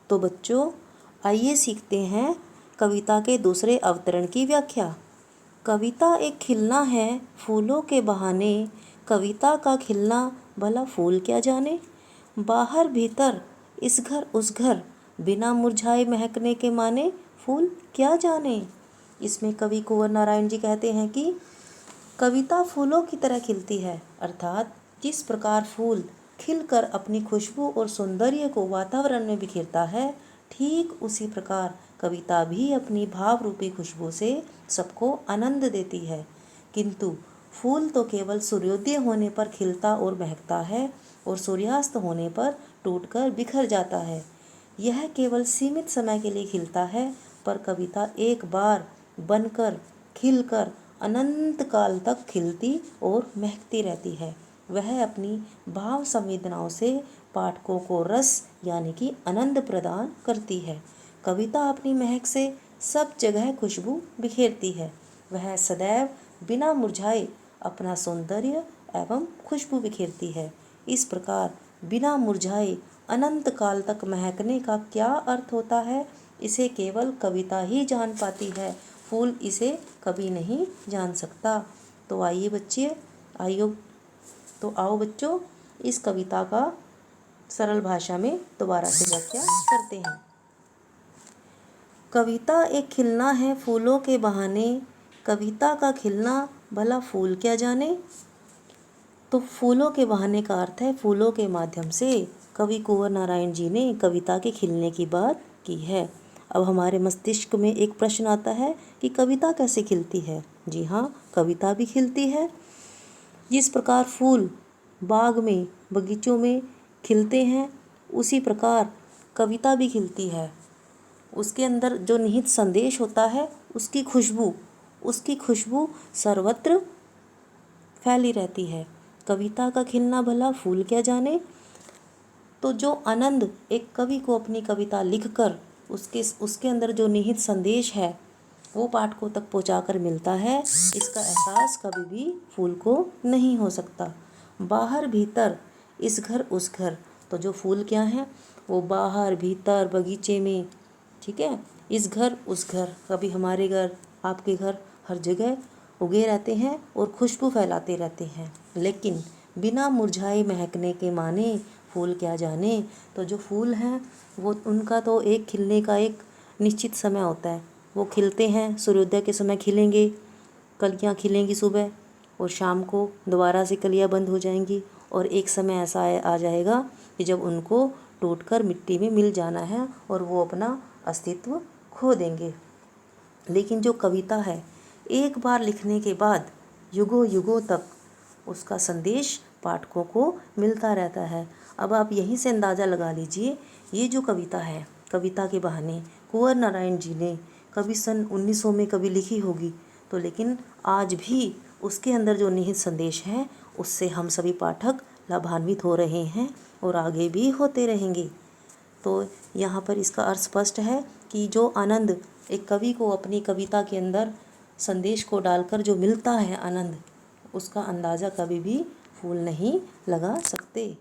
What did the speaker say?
तो बच्चों आइए सीखते हैं कविता के दूसरे अवतरण की व्याख्या। कविता एक खिलना है फूलों के बहाने, कविता का खिलना भला फूल क्या जाने। बाहर भीतर इस घर उस घर, बिना मुरझाए महकने के माने, फूल क्या जाने। इसमें कवि कुंवर नारायण जी कहते हैं कि कविता फूलों की तरह खिलती है, अर्थात जिस प्रकार फूल खिलकर अपनी खुशबू और सौंदर्य को वातावरण में बिखेरता है, ठीक उसी प्रकार कविता भी अपनी भाव रूपी खुशबू से सबको आनंद देती है। किंतु फूल तो केवल सूर्योदय होने पर खिलता और महकता है और सूर्यास्त होने पर टूटकर बिखर जाता है। यह केवल सीमित समय के लिए खिलता है, पर कविता एक बार बनकर खिलकर अनंत काल तक खिलती और महकती रहती है। वह अपनी भाव संवेदनाओं से पाठकों को रस यानी कि आनंद प्रदान करती है। कविता अपनी महक से सब जगह खुशबू बिखेरती है। वह सदैव बिना मुरझाए अपना सौंदर्य एवं खुशबू बिखेरती है। इस प्रकार बिना मुरझाए अनंत काल तक महकने का क्या अर्थ होता है, इसे केवल कविता ही जान पाती है, फूल इसे कभी नहीं जान सकता। तो आओ बच्चों इस कविता का सरल भाषा में दोबारा से व्याख्या करते हैं। कविता एक खिलना है फूलों के बहाने, कविता का खिलना भला फूल क्या जाने। तो फूलों के बहाने का अर्थ है फूलों के माध्यम से कवि कुंवर नारायण जी ने कविता के खिलने की बात की है। अब हमारे मस्तिष्क में एक प्रश्न आता है कि कविता कैसे खिलती है। जी हाँ, कविता भी खिलती है। जिस प्रकार फूल बाग में बगीचों में खिलते हैं, उसी प्रकार कविता भी खिलती है। उसके अंदर जो निहित संदेश होता है, उसकी खुशबू सर्वत्र फैली रहती है। कविता का खिलना भला फूल क्या जाने। तो जो आनंद एक कवि को अपनी कविता लिखकर उसके अंदर जो निहित संदेश है वो पाठकों तक पहुंचाकर मिलता है, इसका एहसास कभी भी फूल को नहीं हो सकता। बाहर भीतर इस घर उस घर, तो जो फूल क्या हैं वो बाहर भीतर बगीचे में, ठीक है, इस घर उस घर, कभी हमारे घर आपके घर, हर जगह उगे रहते हैं और खुशबू फैलाते रहते हैं। लेकिन बिना मुरझाए महकने के माने फूल क्या जाने। तो जो फूल हैं वो उनका तो एक खिलने का एक निश्चित समय होता है। वो खिलते हैं, सूर्योदय के समय खिलेंगे, कलियां खिलेंगी सुबह और शाम को दोबारा से कलियां बंद हो जाएंगी और एक समय ऐसा आ जाएगा कि जब उनको टूटकर मिट्टी में मिल जाना है और वो अपना अस्तित्व खो देंगे। लेकिन जो कविता है एक बार लिखने के बाद युगों युगों तक उसका संदेश पाठकों को मिलता रहता है। अब आप यहीं से अंदाज़ा लगा लीजिए, ये जो कविता है, कविता के बहाने कुंवर नारायण जी ने कभी सन 1900 में कभी लिखी होगी, तो लेकिन आज भी उसके अंदर जो निहित संदेश है उससे हम सभी पाठक लाभान्वित हो रहे हैं और आगे भी होते रहेंगे। तो यहाँ पर इसका अर्थ स्पष्ट है कि जो आनंद एक कवि को अपनी कविता के अंदर संदेश को डालकर जो मिलता है आनंद, उसका अंदाज़ा कभी भी फूल नहीं लगा सकते।